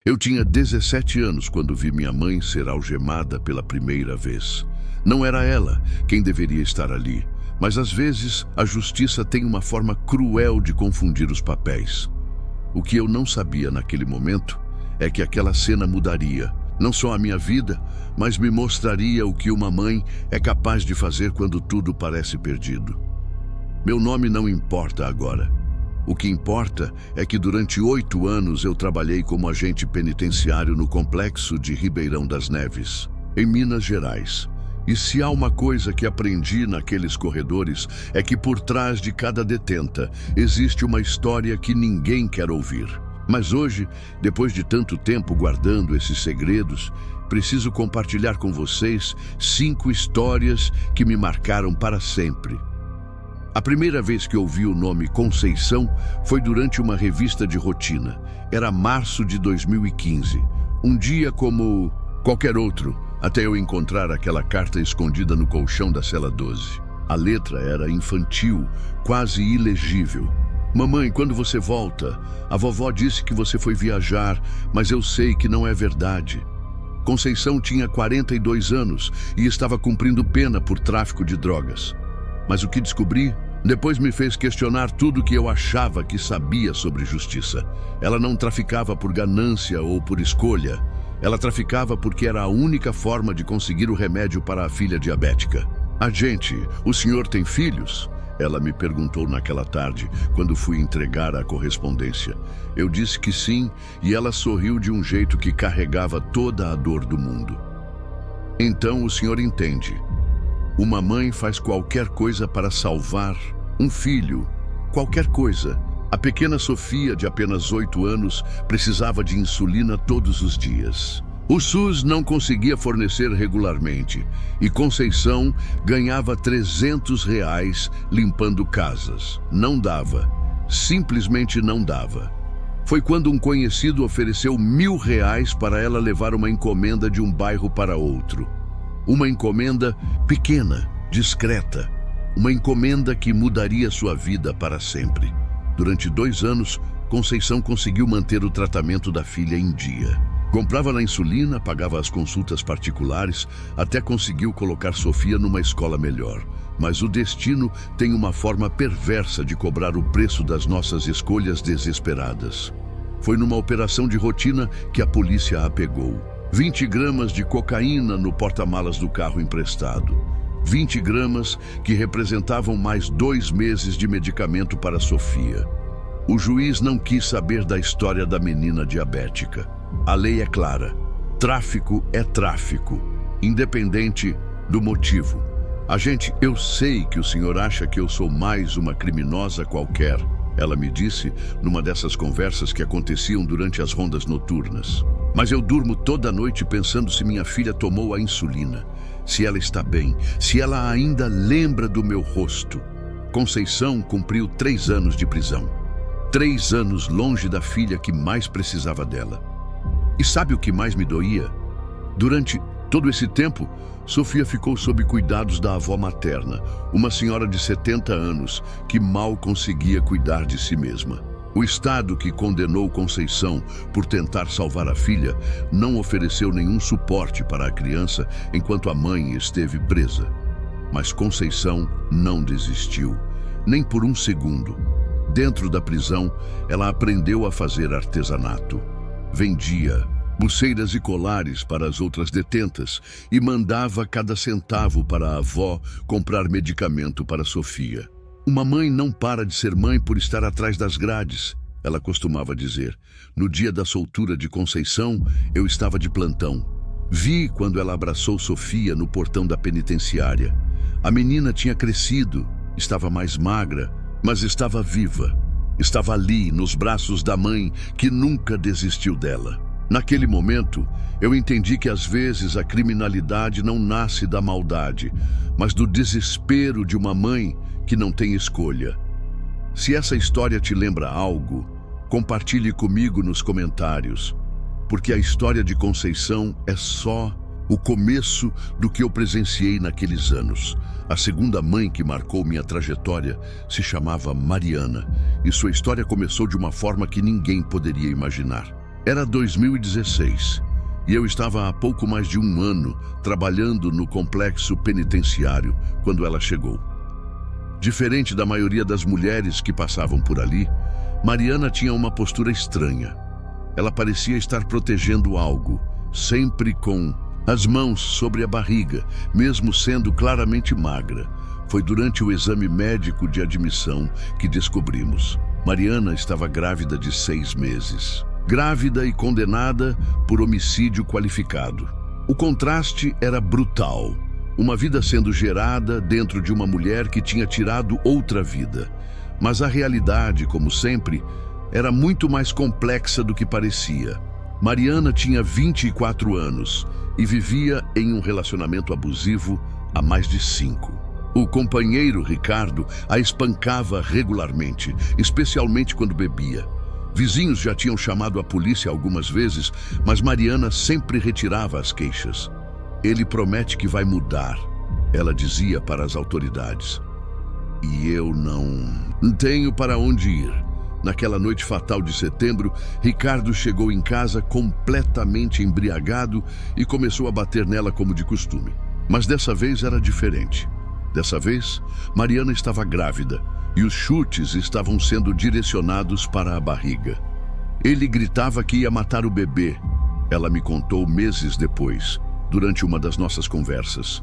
Eu tinha 17 anos quando vi minha mãe ser algemada pela primeira vez. Não era ela quem deveria estar ali, mas às vezes a justiça tem uma forma cruel de confundir os papéis. O que eu não sabia naquele momento é que aquela cena mudaria, não só a minha vida, mas me mostraria o que uma mãe é capaz de fazer quando tudo parece perdido. Meu nome não importa agora. O que importa é que durante 8 anos eu trabalhei como agente penitenciário no complexo de Ribeirão das Neves, em Minas Gerais. E se há uma coisa que aprendi naqueles corredores é que por trás de cada detenta existe uma história que ninguém quer ouvir. Mas hoje, depois de tanto tempo guardando esses segredos, preciso compartilhar com vocês 5 histórias que me marcaram para sempre. A primeira vez que ouvi o nome Conceição foi durante uma revista de rotina. Era março de 2015. Um dia como qualquer outro, até eu encontrar aquela carta escondida no colchão da cela 12. A letra era infantil, quase ilegível. Mamãe, quando você volta? A vovó disse que você foi viajar, mas eu sei que não é verdade. Conceição tinha 42 anos e estava cumprindo pena por tráfico de drogas. Mas o que descobri depois me fez questionar tudo que eu achava que sabia sobre justiça. Ela não traficava por ganância ou por escolha. Ela traficava porque era a única forma de conseguir o remédio para a filha diabética. Agente, o senhor tem filhos? Ela me perguntou naquela tarde, quando fui entregar a correspondência. Eu disse que sim, e ela sorriu de um jeito que carregava toda a dor do mundo. Então o senhor entende. Uma mãe faz qualquer coisa para salvar um filho. Qualquer coisa. A pequena Sofia, de apenas 8 anos, precisava de insulina todos os dias. O SUS não conseguia fornecer regularmente e Conceição ganhava R$300 limpando casas. Não dava. Simplesmente não dava. Foi quando um conhecido ofereceu R$1.000 para ela levar uma encomenda de um bairro para outro. Uma encomenda pequena, discreta. Uma encomenda que mudaria sua vida para sempre. Durante 2 anos, Conceição conseguiu manter o tratamento da filha em dia. Comprava a insulina, pagava as consultas particulares, até conseguiu colocar Sofia numa escola melhor. Mas o destino tem uma forma perversa de cobrar o preço das nossas escolhas desesperadas. Foi numa operação de rotina que a polícia a pegou. 20 gramas de cocaína no porta-malas do carro emprestado. 20 gramas que representavam mais 2 meses de medicamento para Sofia. O juiz não quis saber da história da menina diabética. A lei é clara. Tráfico é tráfico, independente do motivo. Agente, eu sei que o senhor acha que eu sou mais uma criminosa qualquer, ela me disse numa dessas conversas que aconteciam durante as rondas noturnas. Mas eu durmo toda noite pensando se minha filha tomou a insulina, se ela está bem, se ela ainda lembra do meu rosto. Conceição cumpriu 3 anos de prisão. 3 anos longe da filha que mais precisava dela. E sabe o que mais me doía? Durante todo esse tempo, Sofia ficou sob cuidados da avó materna, uma senhora de 70 anos que mal conseguia cuidar de si mesma. O Estado que condenou Conceição por tentar salvar a filha não ofereceu nenhum suporte para a criança enquanto a mãe esteve presa. Mas Conceição não desistiu, nem por um segundo. Dentro da prisão, ela aprendeu a fazer artesanato. Vendia pulseiras e colares para as outras detentas e mandava cada centavo para a avó comprar medicamento para Sofia. Uma mãe não para de ser mãe por estar atrás das grades, ela costumava dizer. No dia da soltura de Conceição, eu estava de plantão. Vi quando ela abraçou Sofia no portão da penitenciária. A menina tinha crescido, estava mais magra, mas estava viva. Estava ali, nos braços da mãe, que nunca desistiu dela. Naquele momento, eu entendi que às vezes a criminalidade não nasce da maldade, mas do desespero de uma mãe que não tem escolha. Se essa história te lembra algo, compartilhe comigo nos comentários, porque a história de Conceição é só o começo do que eu presenciei naqueles anos. A segunda mãe que marcou minha trajetória se chamava Mariana, e sua história começou de uma forma que ninguém poderia imaginar. Era 2016 e eu estava há pouco mais de um ano trabalhando no complexo penitenciário quando ela chegou. Diferente da maioria das mulheres que passavam por ali, Mariana tinha uma postura estranha. Ela parecia estar protegendo algo, sempre com as mãos sobre a barriga, mesmo sendo claramente magra. Foi durante o exame médico de admissão que descobrimos. Mariana estava grávida de 6 meses. Grávida e condenada por homicídio qualificado. O contraste era brutal. Uma vida sendo gerada dentro de uma mulher que tinha tirado outra vida. Mas a realidade, como sempre, era muito mais complexa do que parecia. Mariana tinha 24 anos e vivia em um relacionamento abusivo há mais de 5. O companheiro, Ricardo, a espancava regularmente, especialmente quando bebia. Vizinhos já tinham chamado a polícia algumas vezes, mas Mariana sempre retirava as queixas. Ele promete que vai mudar, ela dizia para as autoridades. E eu não tenho para onde ir. Naquela noite fatal de setembro, Ricardo chegou em casa completamente embriagado e começou a bater nela como de costume. Mas dessa vez era diferente. Dessa vez, Mariana estava grávida e os chutes estavam sendo direcionados para a barriga. Ele gritava que ia matar o bebê. Ela me contou meses depois, durante uma das nossas conversas.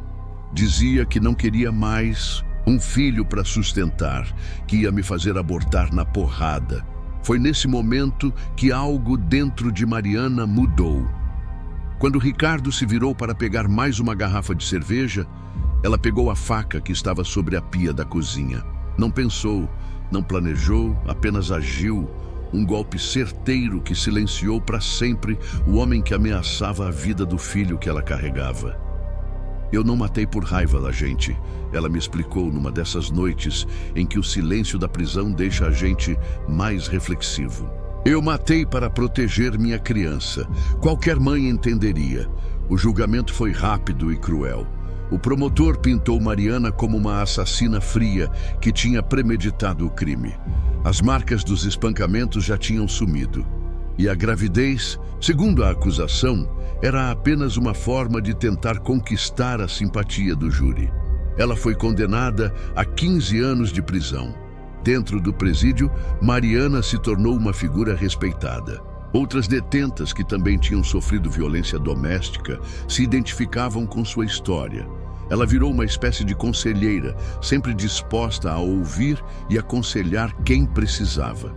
Dizia que não queria mais um filho para sustentar, que ia me fazer abortar na porrada. Foi nesse momento que algo dentro de Mariana mudou. Quando Ricardo se virou para pegar mais uma garrafa de cerveja, ela pegou a faca que estava sobre a pia da cozinha. Não pensou, não planejou, apenas agiu. Um golpe certeiro que silenciou para sempre o homem que ameaçava a vida do filho que ela carregava. Eu não matei por raiva da gente, ela me explicou numa dessas noites em que o silêncio da prisão deixa a gente mais reflexivo. Eu matei para proteger minha criança. Qualquer mãe entenderia. O julgamento foi rápido e cruel. O promotor pintou Mariana como uma assassina fria que tinha premeditado o crime. As marcas dos espancamentos já tinham sumido. E a gravidez, segundo a acusação, era apenas uma forma de tentar conquistar a simpatia do júri. Ela foi condenada a 15 anos de prisão. Dentro do presídio, Mariana se tornou uma figura respeitada. Outras detentas que também tinham sofrido violência doméstica se identificavam com sua história. Ela virou uma espécie de conselheira, sempre disposta a ouvir e aconselhar quem precisava.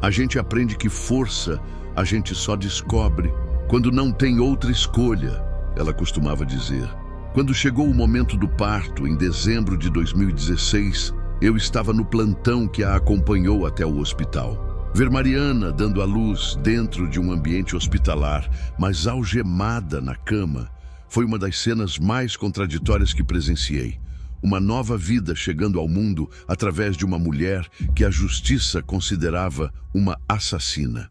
A gente aprende que força a gente só descobre quando não tem outra escolha, ela costumava dizer. Quando chegou o momento do parto, em dezembro de 2016, eu estava no plantão que a acompanhou até o hospital. Ver Mariana dando à luz dentro de um ambiente hospitalar, mas algemada na cama, foi uma das cenas mais contraditórias que presenciei. Uma nova vida chegando ao mundo através de uma mulher que a justiça considerava uma assassina.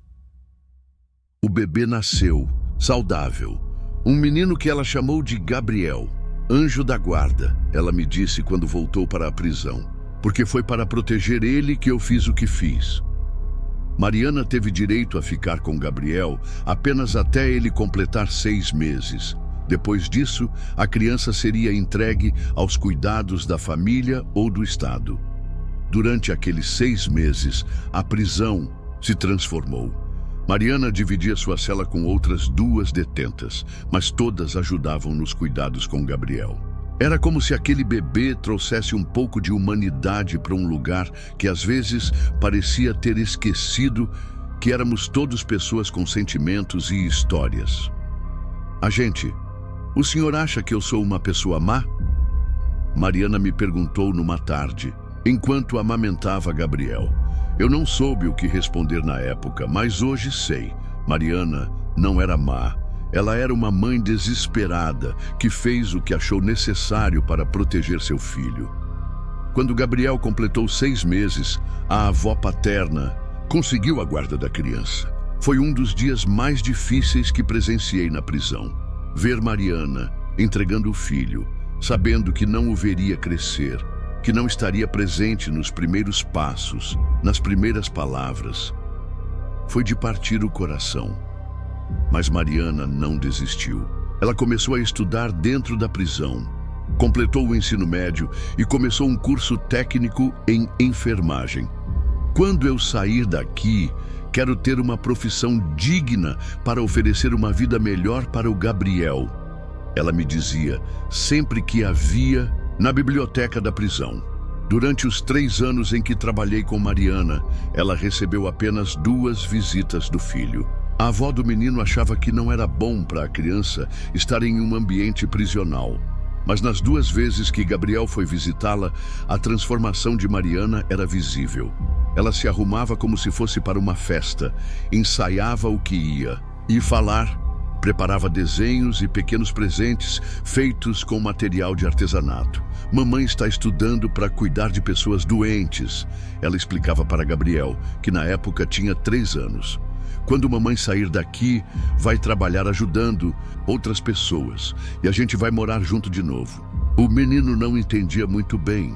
O bebê nasceu, saudável. Um menino que ela chamou de Gabriel, anjo da guarda, ela me disse quando voltou para a prisão. Porque foi para proteger ele que eu fiz o que fiz. Mariana teve direito a ficar com Gabriel apenas até ele completar 6 meses. Depois disso, a criança seria entregue aos cuidados da família ou do Estado. Durante aqueles 6 meses, a prisão se transformou. Mariana dividia sua cela com outras 2 detentas, mas todas ajudavam nos cuidados com Gabriel. Era como se aquele bebê trouxesse um pouco de humanidade para um lugar que às vezes parecia ter esquecido que éramos todos pessoas com sentimentos e histórias. Agente, o senhor acha que eu sou uma pessoa má? Mariana me perguntou numa tarde, enquanto amamentava Gabriel. Eu não soube o que responder na época, mas hoje sei. Mariana não era má. Ela era uma mãe desesperada que fez o que achou necessário para proteger seu filho. Quando Gabriel completou 6 meses, a avó paterna conseguiu a guarda da criança. Foi um dos dias mais difíceis que presenciei na prisão. Ver Mariana entregando o filho, sabendo que não o veria crescer, que não estaria presente nos primeiros passos, nas primeiras palavras. Foi de partir o coração. Mas Mariana não desistiu. Ela começou a estudar dentro da prisão. Completou o ensino médio e começou um curso técnico em enfermagem. Quando eu sair daqui, quero ter uma profissão digna para oferecer uma vida melhor para o Gabriel. Ela me dizia sempre que a via na biblioteca da prisão. Durante os 3 anos em que trabalhei com Mariana, ela recebeu apenas 2 visitas do filho. A avó do menino achava que não era bom para a criança estar em um ambiente prisional. Mas nas 2 vezes que Gabriel foi visitá-la, a transformação de Mariana era visível. Ela se arrumava como se fosse para uma festa, ensaiava o que ia falar, preparava desenhos e pequenos presentes feitos com material de artesanato. Mamãe está estudando para cuidar de pessoas doentes, ela explicava para Gabriel, que na época tinha 3 anos. Quando mamãe sair daqui, vai trabalhar ajudando outras pessoas e a gente vai morar junto de novo. O menino não entendia muito bem,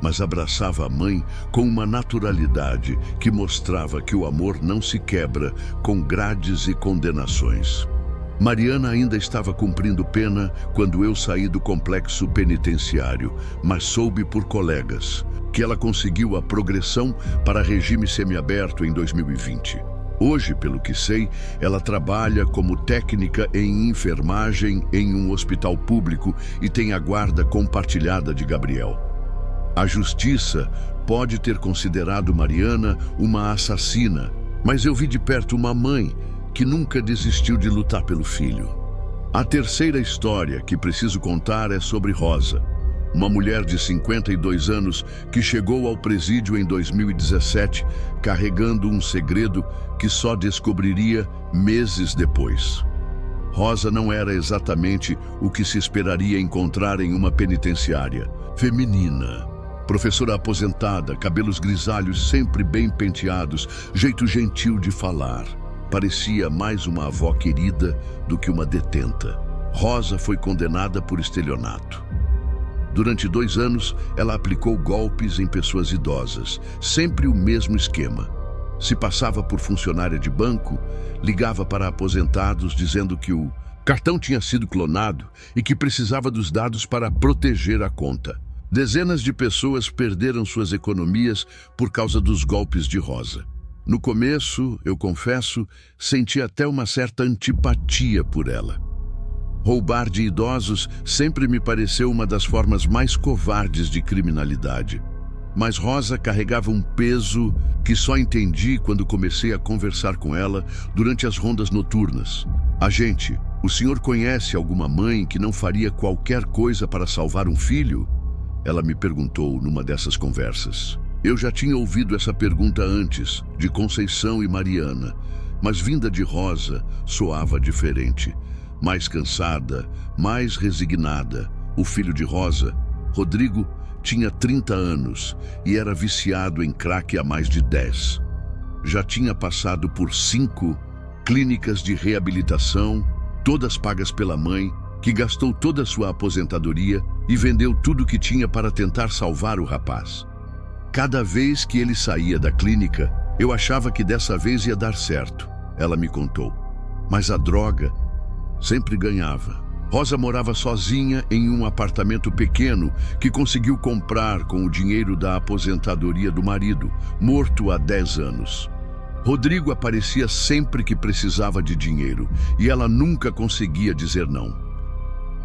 mas abraçava a mãe com uma naturalidade que mostrava que o amor não se quebra com grades e condenações. Mariana ainda estava cumprindo pena quando eu saí do complexo penitenciário, mas soube por colegas que ela conseguiu a progressão para regime semiaberto em 2020. Hoje, pelo que sei, ela trabalha como técnica em enfermagem em um hospital público e tem a guarda compartilhada de Gabriel. A justiça pode ter considerado Mariana uma assassina, mas eu vi de perto uma mãe que nunca desistiu de lutar pelo filho. A terceira história que preciso contar é sobre Rosa, uma mulher de 52 anos que chegou ao presídio em 2017 carregando um segredo que só descobriria meses depois. Rosa não era exatamente o que se esperaria encontrar em uma penitenciária. Feminina, professora aposentada, cabelos grisalhos sempre bem penteados, jeito gentil de falar. Parecia mais uma avó querida do que uma detenta. Rosa foi condenada por estelionato. Durante 2 anos, ela aplicou golpes em pessoas idosas, sempre o mesmo esquema. Se passava por funcionária de banco, ligava para aposentados dizendo que o cartão tinha sido clonado e que precisava dos dados para proteger a conta. Dezenas de pessoas perderam suas economias por causa dos golpes de Rosa. No começo, eu confesso, senti até uma certa antipatia por ela. Roubar de idosos sempre me pareceu uma das formas mais covardes de criminalidade. Mas Rosa carregava um peso que só entendi quando comecei a conversar com ela durante as rondas noturnas. Agente, o senhor conhece alguma mãe que não faria qualquer coisa para salvar um filho? Ela me perguntou numa dessas conversas. Eu já tinha ouvido essa pergunta antes, de Conceição e Mariana, mas vinda de Rosa soava diferente. Mais cansada, mais resignada. O filho de Rosa, Rodrigo, tinha 30 anos e era viciado em crack há mais de 10. Já tinha passado por 5 clínicas de reabilitação, todas pagas pela mãe, que gastou toda a sua aposentadoria e vendeu tudo o que tinha para tentar salvar o rapaz. Cada vez que ele saía da clínica, eu achava que dessa vez ia dar certo, ela me contou. Mas a droga sempre ganhava. Rosa morava sozinha em um apartamento pequeno que conseguiu comprar com o dinheiro da aposentadoria do marido, morto há 10 anos. Rodrigo aparecia sempre que precisava de dinheiro e ela nunca conseguia dizer não.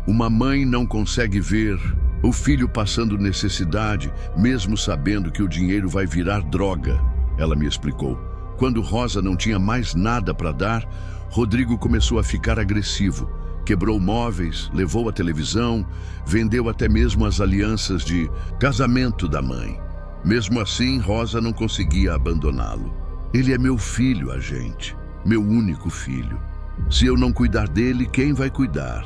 Uma mãe não consegue ver o filho passando necessidade, mesmo sabendo que o dinheiro vai virar droga, ela me explicou. Quando Rosa não tinha mais nada para dar, Rodrigo começou a ficar agressivo. Quebrou móveis, levou a televisão, vendeu até mesmo as alianças de casamento da mãe. Mesmo assim, Rosa não conseguia abandoná-lo. Ele é meu filho, agente, meu único filho. Se eu não cuidar dele, quem vai cuidar?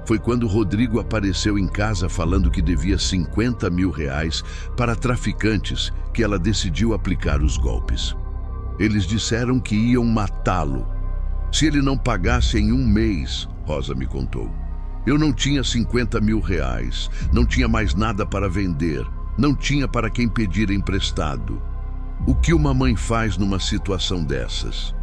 Foi quando Rodrigo apareceu em casa falando que devia 50 mil reais para traficantes que ela decidiu aplicar os golpes. Eles disseram que iam matá-lo se ele não pagasse em 1 mês, Rosa me contou. Eu não tinha 50 mil reais, não tinha mais nada para vender, não tinha para quem pedir emprestado. O que uma mãe faz numa situação dessas?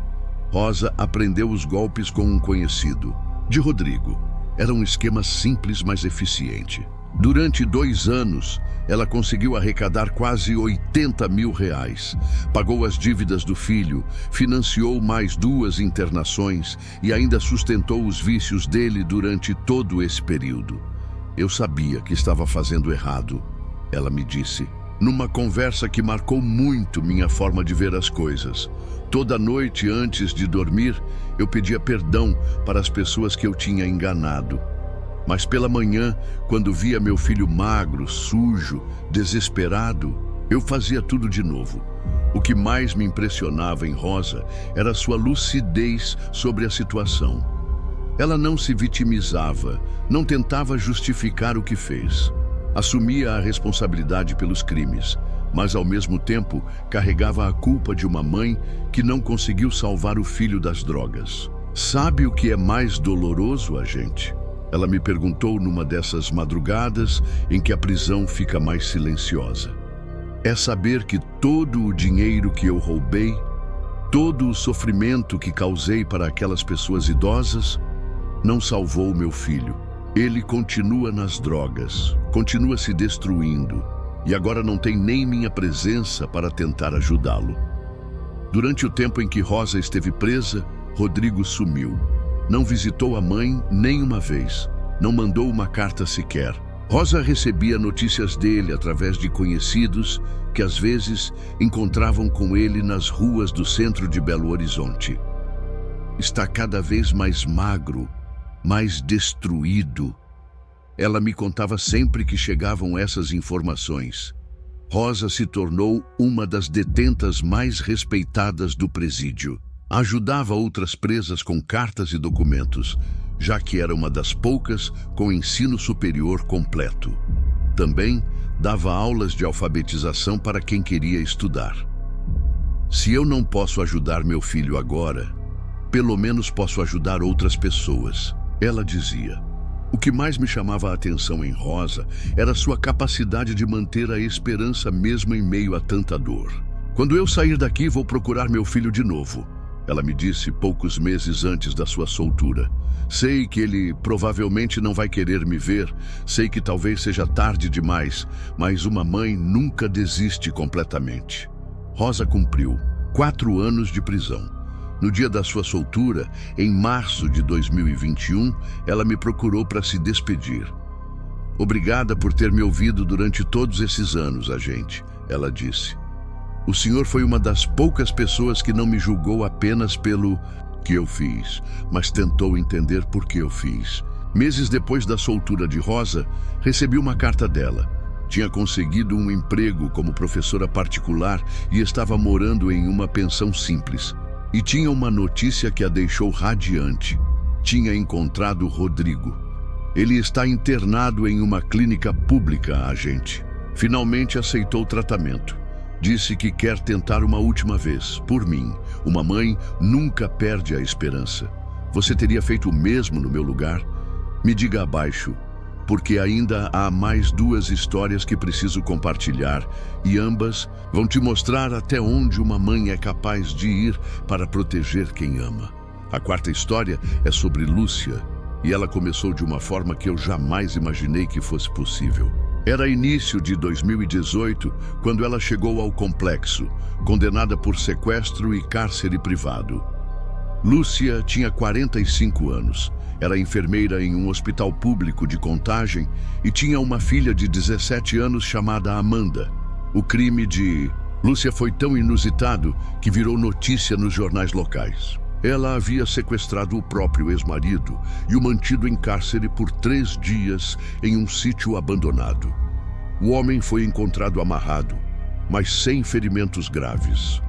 Rosa aprendeu os golpes com um conhecido, de Rodrigo. Era um esquema simples, mas eficiente. Durante 2 anos, ela conseguiu arrecadar quase R$80 mil. Pagou as dívidas do filho, financiou mais 2 internações e ainda sustentou os vícios dele durante todo esse período. Eu sabia que estava fazendo errado, ela me disse, numa conversa que marcou muito minha forma de ver as coisas. Toda noite antes de dormir, eu pedia perdão para as pessoas que eu tinha enganado. Mas pela manhã, quando via meu filho magro, sujo, desesperado, eu fazia tudo de novo. O que mais me impressionava em Rosa era sua lucidez sobre a situação. Ela não se vitimizava, não tentava justificar o que fez. Assumia a responsabilidade pelos crimes, mas ao mesmo tempo carregava a culpa de uma mãe que não conseguiu salvar o filho das drogas. Sabe o que é mais doloroso, agente? Ela me perguntou numa dessas madrugadas em que a prisão fica mais silenciosa. É saber que todo o dinheiro que eu roubei, todo o sofrimento que causei para aquelas pessoas idosas, não salvou meu filho. Ele continua nas drogas, continua se destruindo, e agora não tem nem minha presença para tentar ajudá-lo. Durante o tempo em que Rosa esteve presa, Rodrigo sumiu. Não visitou a mãe nem uma vez, não mandou uma carta sequer. Rosa recebia notícias dele através de conhecidos que às vezes encontravam com ele nas ruas do centro de Belo Horizonte. Está cada vez mais magro, mais destruído. Ela me contava sempre que chegavam essas informações. Rosa se tornou uma das detentas mais respeitadas do presídio. Ajudava outras presas com cartas e documentos, já que era uma das poucas com ensino superior completo. Também dava aulas de alfabetização para quem queria estudar. Se eu não posso ajudar meu filho agora, pelo menos posso ajudar outras pessoas, ela dizia. O que mais me chamava a atenção em Rosa era sua capacidade de manter a esperança mesmo em meio a tanta dor. Quando eu sair daqui, vou procurar meu filho de novo, ela me disse poucos meses antes da sua soltura. Sei que ele provavelmente não vai querer me ver, sei que talvez seja tarde demais, mas uma mãe nunca desiste completamente. Rosa cumpriu 4 anos de prisão. No dia da sua soltura, em março de 2021, ela me procurou para se despedir. Obrigada por ter me ouvido durante todos esses anos, agente, ela disse. O senhor foi uma das poucas pessoas que não me julgou apenas pelo que eu fiz, mas tentou entender por que eu fiz. Meses depois da soltura de Rosa, recebi uma carta dela. Tinha conseguido um emprego como professora particular e estava morando em uma pensão simples. E tinha uma notícia que a deixou radiante. Tinha encontrado Rodrigo. Ele está internado em uma clínica pública, agente. Finalmente aceitou o tratamento. Disse que quer tentar uma última vez, por mim. Uma mãe nunca perde a esperança. Você teria feito o mesmo no meu lugar? Me diga abaixo, porque ainda há mais 2 histórias que preciso compartilhar e ambas vão te mostrar até onde uma mãe é capaz de ir para proteger quem ama. A 4ª história é sobre Lúcia e ela começou de uma forma que eu jamais imaginei que fosse possível. Era início de 2018 quando ela chegou ao complexo, condenada por sequestro e cárcere privado. Lúcia tinha 45 anos, era enfermeira em um hospital público de Contagem e tinha uma filha de 17 anos chamada Amanda. O crime de Lúcia foi tão inusitado que virou notícia nos jornais locais. Ela havia sequestrado o próprio ex-marido e o mantido em cárcere por 3 dias em um sítio abandonado. O homem foi encontrado amarrado, mas sem ferimentos graves.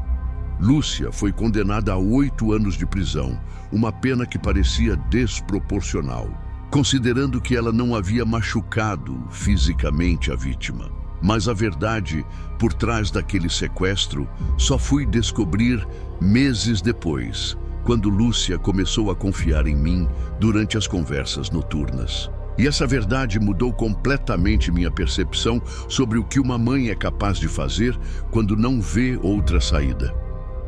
Lúcia foi condenada a 8 anos de prisão, uma pena que parecia desproporcional, considerando que ela não havia machucado fisicamente a vítima. Mas a verdade por trás daquele sequestro só fui descobrir meses depois, quando Lúcia começou a confiar em mim durante as conversas noturnas. E essa verdade mudou completamente minha percepção sobre o que uma mãe é capaz de fazer quando não vê outra saída.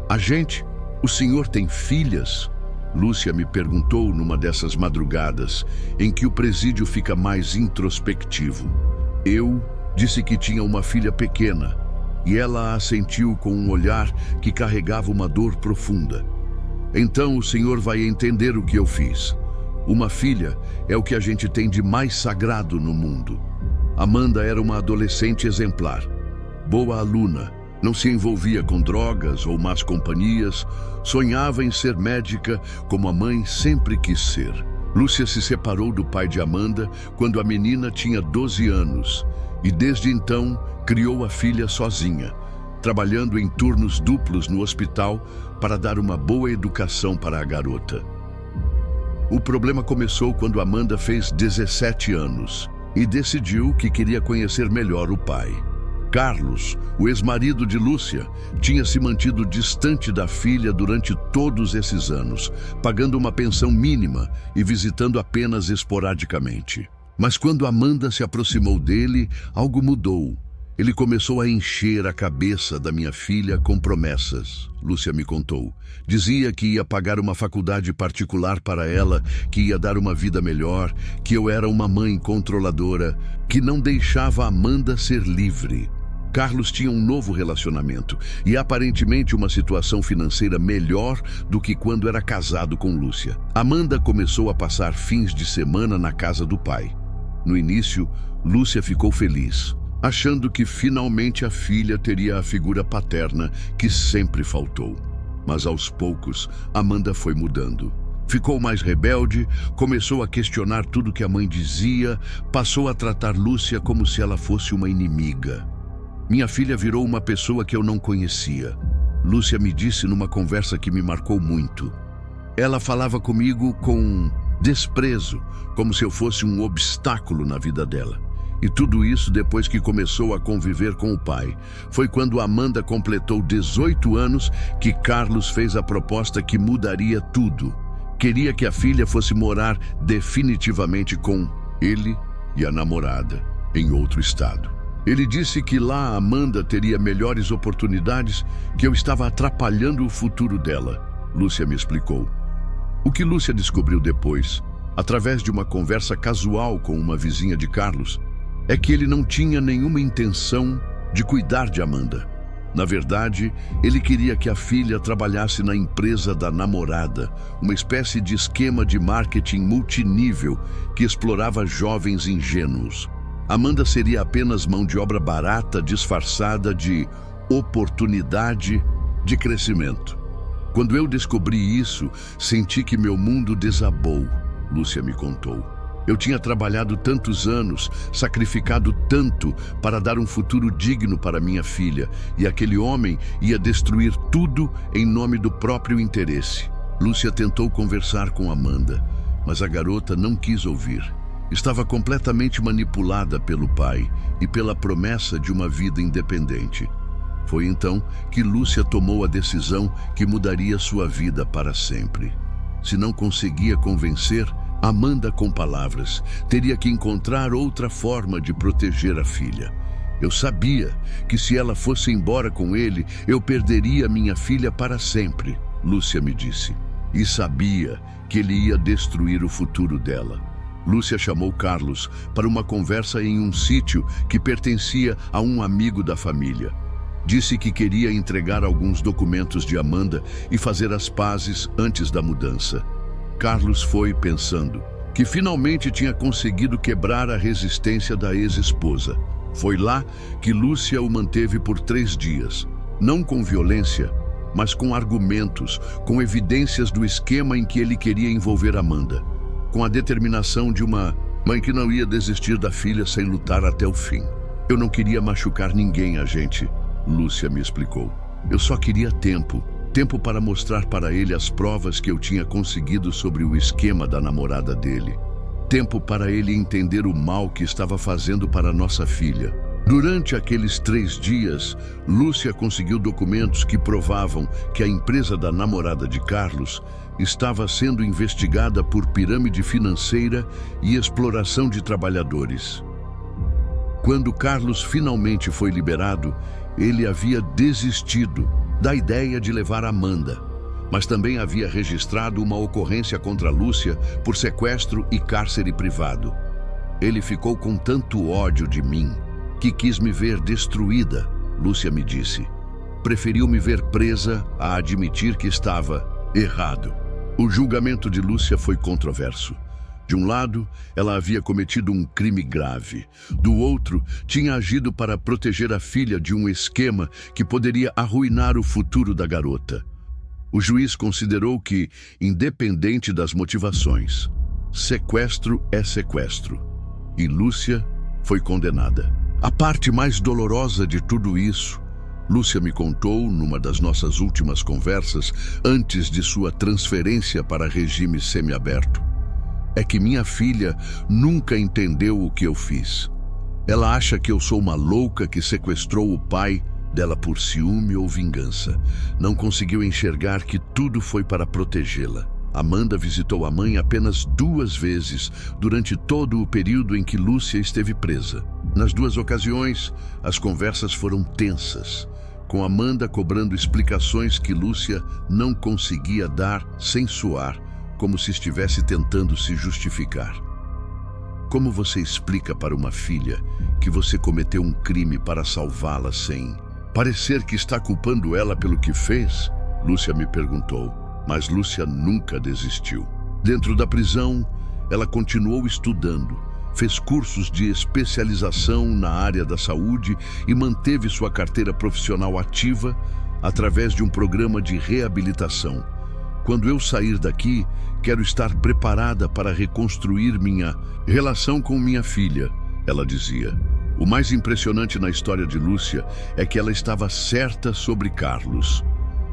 Agente, "O senhor tem filhas?" Lúcia me perguntou numa dessas madrugadas em que o presídio fica mais introspectivo. Eu disse que tinha uma filha pequena, e ela a assentiu com um olhar que carregava uma dor profunda. "Então o senhor vai entender o que eu fiz. Uma filha é o que a gente tem de mais sagrado no mundo." Amanda era uma adolescente exemplar. Boa aluna, não se envolvia com drogas ou más companhias, sonhava em ser médica como a mãe sempre quis ser. Lúcia se separou do pai de Amanda quando a menina tinha 12 anos e desde então criou a filha sozinha, trabalhando em turnos duplos no hospital para dar uma boa educação para a garota. O problema começou quando Amanda fez 17 anos e decidiu que queria conhecer melhor o pai. Carlos, o ex-marido de Lúcia, tinha se mantido distante da filha durante todos esses anos, pagando uma pensão mínima e visitando apenas esporadicamente. Mas quando Amanda se aproximou dele, algo mudou. Ele começou a encher a cabeça da minha filha com promessas, Lúcia me contou. Dizia que ia pagar uma faculdade particular para ela, que ia dar uma vida melhor, que eu era uma mãe controladora, que não deixava Amanda ser livre. Carlos tinha um novo relacionamento e aparentemente uma situação financeira melhor do que quando era casado com Lúcia. Amanda começou a passar fins de semana na casa do pai. No início, Lúcia ficou feliz, achando que finalmente a filha teria a figura paterna que sempre faltou. Mas aos poucos, Amanda foi mudando. Ficou mais rebelde, começou a questionar tudo que a mãe dizia, passou a tratar Lúcia como se ela fosse uma inimiga. Minha filha virou uma pessoa que eu não conhecia. Lúcia me disse numa conversa que me marcou muito. Ela falava comigo com desprezo, como se eu fosse um obstáculo na vida dela. E tudo isso depois que começou a conviver com o pai. Foi quando Amanda completou 18 anos que Carlos fez a proposta que mudaria tudo. Queria que a filha fosse morar definitivamente com ele e a namorada, em outro estado. Ele disse que lá Amanda teria melhores oportunidades, que eu estava atrapalhando o futuro dela. Lúcia me explicou. O que Lúcia descobriu depois, através de uma conversa casual com uma vizinha de Carlos, é que ele não tinha nenhuma intenção de cuidar de Amanda. Na verdade, ele queria que a filha trabalhasse na empresa da namorada, uma espécie de esquema de marketing multinível que explorava jovens ingênuos. Amanda seria apenas mão de obra barata disfarçada de oportunidade de crescimento. Quando eu descobri isso, senti que meu mundo desabou, Lúcia me contou. Eu tinha trabalhado tantos anos, sacrificado tanto para dar um futuro digno para minha filha, e aquele homem ia destruir tudo em nome do próprio interesse. Lúcia tentou conversar com Amanda, mas a garota não quis ouvir. Estava completamente manipulada pelo pai e pela promessa de uma vida independente. Foi então que Lúcia tomou a decisão que mudaria sua vida para sempre. Se não conseguia convencer Amanda com palavras, teria que encontrar outra forma de proteger a filha. Eu sabia que se ela fosse embora com ele, eu perderia minha filha para sempre, Lúcia me disse. E sabia que ele ia destruir o futuro dela. Lúcia chamou Carlos para uma conversa em um sítio que pertencia a um amigo da família. Disse que queria entregar alguns documentos de Amanda e fazer as pazes antes da mudança. Carlos foi pensando que finalmente tinha conseguido quebrar a resistência da ex-esposa. Foi lá que Lúcia o manteve por 3 dias, não com violência, mas com argumentos, com evidências do esquema em que ele queria envolver Amanda, com a determinação de uma mãe que não ia desistir da filha sem lutar até o fim. Eu não queria machucar ninguém, agente, Lúcia me explicou. Eu só queria tempo para mostrar para ele as provas que eu tinha conseguido sobre o esquema da namorada dele. Tempo para ele entender o mal que estava fazendo para nossa filha. Durante aqueles 3 dias, Lúcia conseguiu documentos que provavam que a empresa da namorada de Carlos estava sendo investigada por pirâmide financeira e exploração de trabalhadores. Quando Carlos finalmente foi liberado, ele havia desistido da ideia de levar Amanda. mas também havia registrado uma ocorrência contra Lúcia por sequestro e cárcere privado. Ele ficou com tanto ódio de mim que quis me ver destruída, Lúcia me disse. Preferiu me ver presa a admitir que estava errado. O julgamento de Lúcia foi controverso. De um lado, ela havia cometido um crime grave. Do outro, tinha agido para proteger a filha de um esquema que poderia arruinar o futuro da garota. O juiz considerou que, independente das motivações, sequestro é sequestro. E Lúcia foi condenada. A parte mais dolorosa de tudo isso, Lúcia me contou numa das nossas últimas conversas, antes de sua transferência para regime semiaberto, é que minha filha nunca entendeu o que eu fiz. Ela acha que eu sou uma louca que sequestrou o pai dela por ciúme ou vingança. Não conseguiu enxergar que tudo foi para protegê-la. Amanda visitou a mãe apenas 2 vezes durante todo o período em que Lúcia esteve presa. Nas 2 ocasiões, as conversas foram tensas, com Amanda cobrando explicações que Lúcia não conseguia dar sem suar, como se estivesse tentando se justificar. Como você explica para uma filha que você cometeu um crime para salvá-la sem parecer que está culpando ela pelo que fez? Lúcia me perguntou, mas Lúcia nunca desistiu. Dentro da prisão, ela continuou estudando, fez cursos de especialização na área da saúde e manteve sua carteira profissional ativa através de um programa de reabilitação. Quando eu sair daqui, quero estar preparada para reconstruir minha relação com minha filha, ela dizia. O mais impressionante na história de Lúcia é que ela estava certa sobre Carlos.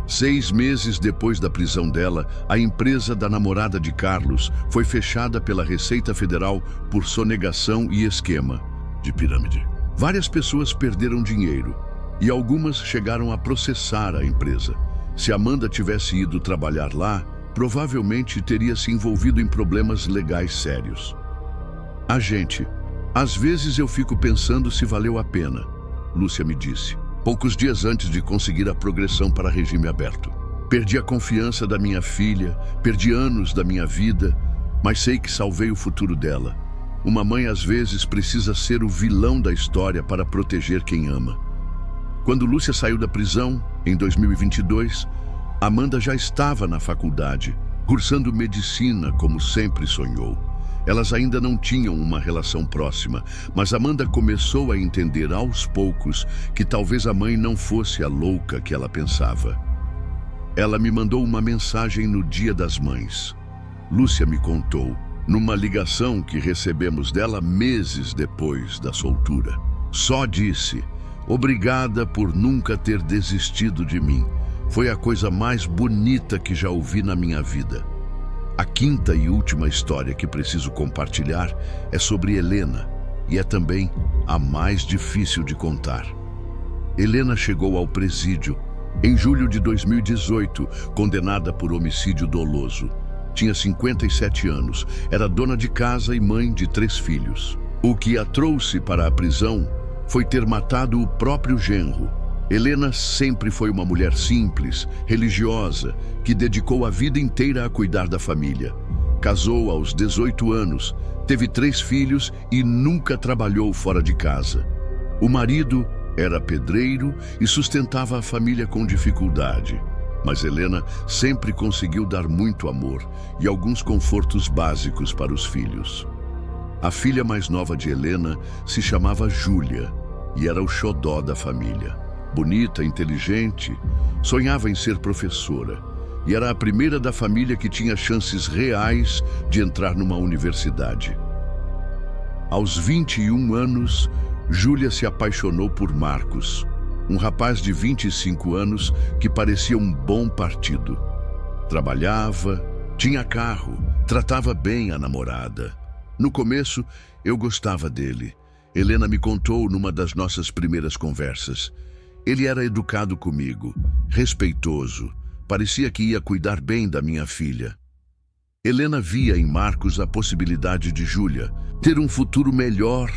6 meses depois da prisão dela, a empresa da namorada de Carlos foi fechada pela Receita Federal por sonegação e esquema de pirâmide. Várias pessoas perderam dinheiro e algumas chegaram a processar a empresa. Se Amanda tivesse ido trabalhar lá, provavelmente teria se envolvido em problemas legais sérios. Às vezes eu fico pensando se valeu a pena, Lúcia me disse, poucos dias antes de conseguir a progressão para regime aberto. Perdi a confiança da minha filha, perdi anos da minha vida, mas sei que salvei o futuro dela. Uma mãe às vezes precisa ser o vilão da história para proteger quem ama. Quando Lúcia saiu da prisão, em 2022, Amanda já estava na faculdade, cursando medicina como sempre sonhou. Elas ainda não tinham uma relação próxima, mas Amanda começou a entender aos poucos que talvez a mãe não fosse a louca que ela pensava. Ela me mandou uma mensagem no Dia das Mães. Lúcia me contou, numa ligação que recebemos dela meses depois da soltura. Só disse: "Obrigada por nunca ter desistido de mim. Foi a coisa mais bonita que já ouvi na minha vida." A 5ª e última história que preciso compartilhar é sobre Helena, e é também a mais difícil de contar. Helena chegou ao presídio em julho de 2018, condenada por homicídio doloso. Tinha 57 anos, era dona de casa e mãe de 3 filhos. O que a trouxe para a prisão foi ter matado o próprio genro. Helena sempre foi uma mulher simples, religiosa, que dedicou a vida inteira a cuidar da família. Casou aos 18 anos, teve 3 filhos e nunca trabalhou fora de casa. O marido era pedreiro e sustentava a família com dificuldade. Mas Helena sempre conseguiu dar muito amor e alguns confortos básicos para os filhos. A filha mais nova de Helena se chamava Júlia e era o xodó da família. Bonita, inteligente, sonhava em ser professora e era a primeira da família que tinha chances reais de entrar numa universidade. Aos 21 anos, Júlia se apaixonou por Marcos, um rapaz de 25 anos que parecia um bom partido. Trabalhava, tinha carro, tratava bem a namorada. No começo, eu gostava dele. Helena me contou numa das nossas primeiras conversas. Ele era educado comigo, respeitoso, parecia que ia cuidar bem da minha filha. Helena via em Marcos a possibilidade de Júlia ter um futuro melhor,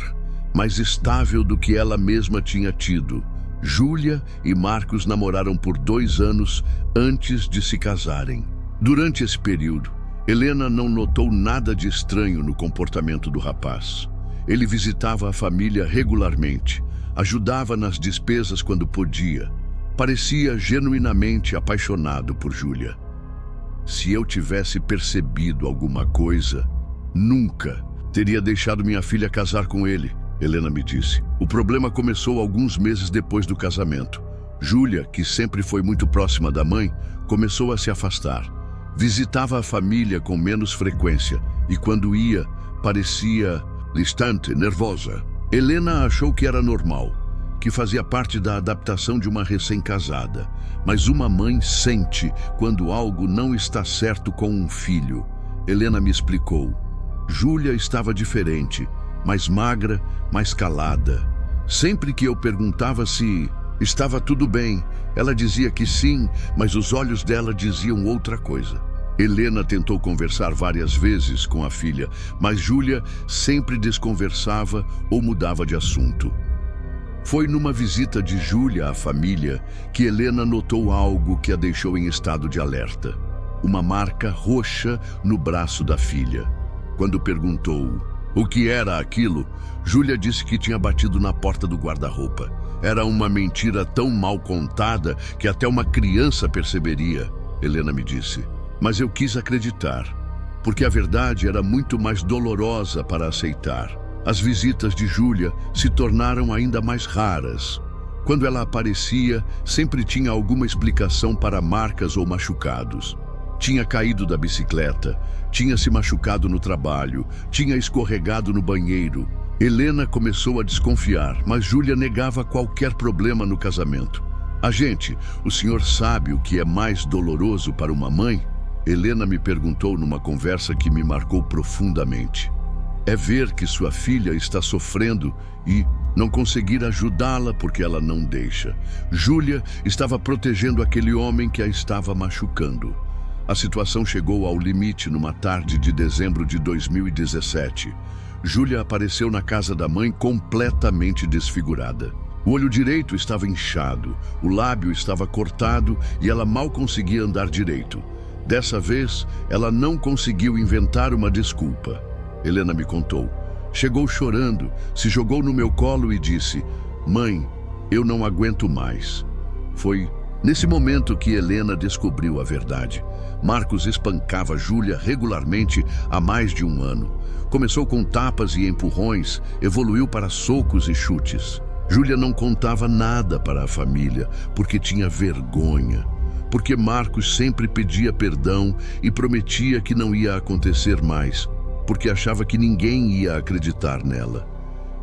mais estável do que ela mesma tinha tido, Júlia e Marcos namoraram por 2 anos antes de se casarem. Durante esse período, Helena não notou nada de estranho no comportamento do rapaz. Ele visitava a família regularmente, ajudava nas despesas quando podia. Parecia genuinamente apaixonado por Júlia. Se eu tivesse percebido alguma coisa, nunca teria deixado minha filha casar com ele, Helena me disse. O problema começou alguns meses depois do casamento. Júlia, que sempre foi muito próxima da mãe, começou a se afastar. Visitava a família com menos frequência e quando ia, parecia distante, nervosa. Helena achou que era normal, que fazia parte da adaptação de uma recém-casada. Mas uma mãe sente quando algo não está certo com um filho. Helena me explicou. Júlia estava diferente, mais magra, mais calada. Sempre que eu perguntava se estava tudo bem, ela dizia que sim, mas os olhos dela diziam outra coisa. Helena tentou conversar várias vezes com a filha, mas Júlia sempre desconversava ou mudava de assunto. Foi numa visita de Júlia à família que Helena notou algo que a deixou em estado de alerta. Uma marca roxa no braço da filha. Quando perguntou o que era aquilo, Júlia disse que tinha batido na porta do guarda-roupa. Era uma mentira tão mal contada que até uma criança perceberia, Helena me disse. Mas eu quis acreditar, porque a verdade era muito mais dolorosa para aceitar. As visitas de Júlia se tornaram ainda mais raras. Quando ela aparecia, sempre tinha alguma explicação para marcas ou machucados. Tinha caído da bicicleta, tinha se machucado no trabalho, tinha escorregado no banheiro. Helena começou a desconfiar, mas Júlia negava qualquer problema no casamento. Agente, o senhor sabe o que é mais doloroso para uma mãe? Helena me perguntou numa conversa que me marcou profundamente. É ver que sua filha está sofrendo e não conseguir ajudá-la porque ela não deixa. Júlia estava protegendo aquele homem que a estava machucando. A situação chegou ao limite numa tarde de dezembro de 2017. Júlia apareceu na casa da mãe completamente desfigurada. O olho direito estava inchado, o lábio estava cortado e ela mal conseguia andar direito. Dessa vez, ela não conseguiu inventar uma desculpa. Helena me contou. Chegou chorando, se jogou no meu colo e disse: "Mãe, eu não aguento mais." Foi nesse momento que Helena descobriu a verdade. Marcos espancava Júlia regularmente há mais de 1 ano. Começou com tapas e empurrões, evoluiu para socos e chutes. Júlia não contava nada para a família, porque tinha vergonha. Porque Marcos sempre pedia perdão e prometia que não ia acontecer mais, porque achava que ninguém ia acreditar nela.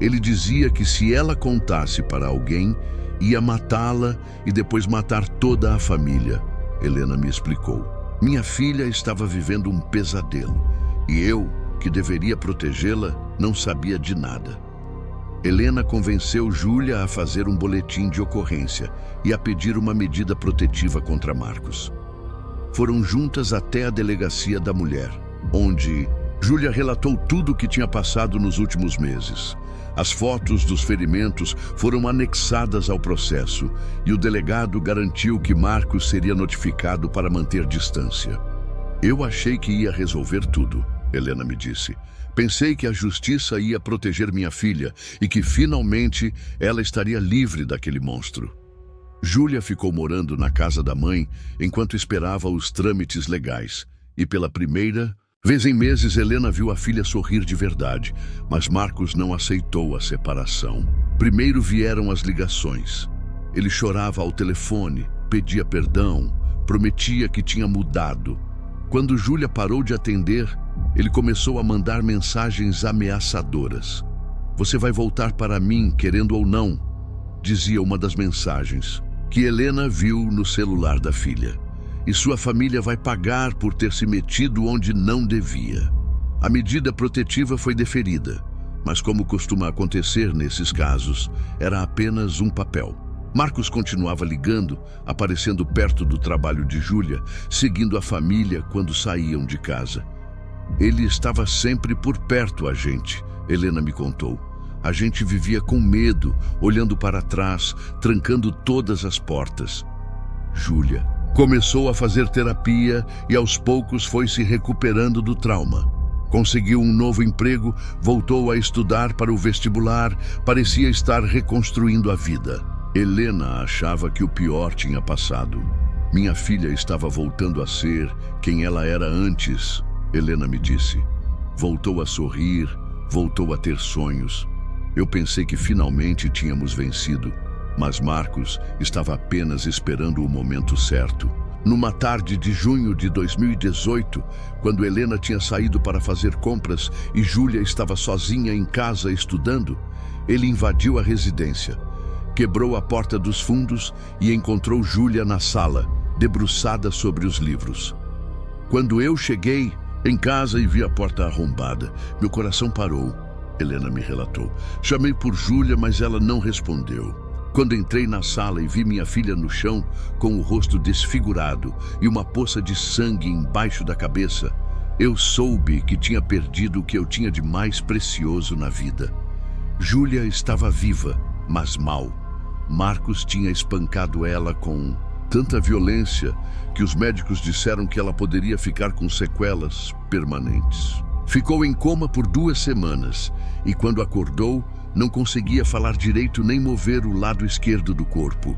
Ele dizia que se ela contasse para alguém, ia matá-la e depois matar toda a família. Helena me explicou. Minha filha estava vivendo um pesadelo e eu, que deveria protegê-la, não sabia de nada. Helena convenceu Júlia a fazer um boletim de ocorrência e a pedir uma medida protetiva contra Marcos. Foram juntas até a delegacia da mulher, onde Júlia relatou tudo o que tinha passado nos últimos meses. As fotos dos ferimentos foram anexadas ao processo e o delegado garantiu que Marcos seria notificado para manter distância. Eu achei que ia resolver tudo, Helena me disse. Pensei que a justiça ia proteger minha filha e que finalmente ela estaria livre daquele monstro. Júlia ficou morando na casa da mãe enquanto esperava os trâmites legais e pela primeira vez em meses, Helena viu a filha sorrir de verdade, mas Marcos não aceitou a separação. Primeiro vieram as ligações. Ele chorava ao telefone, pedia perdão, prometia que tinha mudado. Quando Júlia parou de atender, ele começou a mandar mensagens ameaçadoras. "Você vai voltar para mim, querendo ou não", dizia uma das mensagens, que Helena viu no celular da filha. "E sua família vai pagar por ter se metido onde não devia." A medida protetiva foi deferida, mas como costuma acontecer nesses casos, era apenas um papel. Marcos continuava ligando, aparecendo perto do trabalho de Júlia, seguindo a família quando saíam de casa. "Ele estava sempre por perto, agente", Helena me contou. A gente vivia com medo, olhando para trás, trancando todas as portas. Júlia começou a fazer terapia e aos poucos foi se recuperando do trauma. Conseguiu um novo emprego, voltou a estudar para o vestibular, parecia estar reconstruindo a vida. Helena achava que o pior tinha passado. Minha filha estava voltando a ser quem ela era antes, Helena me disse. Voltou a sorrir, voltou a ter sonhos. Eu pensei que finalmente tínhamos vencido, mas Marcos estava apenas esperando o momento certo. Numa tarde de junho de 2018, quando Helena tinha saído para fazer compras e Júlia estava sozinha em casa estudando, ele invadiu a residência, quebrou a porta dos fundos e encontrou Júlia na sala, debruçada sobre os livros. Quando eu cheguei em casa e vi a porta arrombada, meu coração parou, Helena me relatou. Chamei por Júlia, mas ela não respondeu. Quando entrei na sala e vi minha filha no chão, com o rosto desfigurado e uma poça de sangue embaixo da cabeça, eu soube que tinha perdido o que eu tinha de mais precioso na vida. Júlia estava viva, mas mal. Marcos tinha espancado ela com tanta violência que os médicos disseram que ela poderia ficar com sequelas permanentes. Ficou em coma por 2 semanas e, quando acordou, não conseguia falar direito nem mover o lado esquerdo do corpo.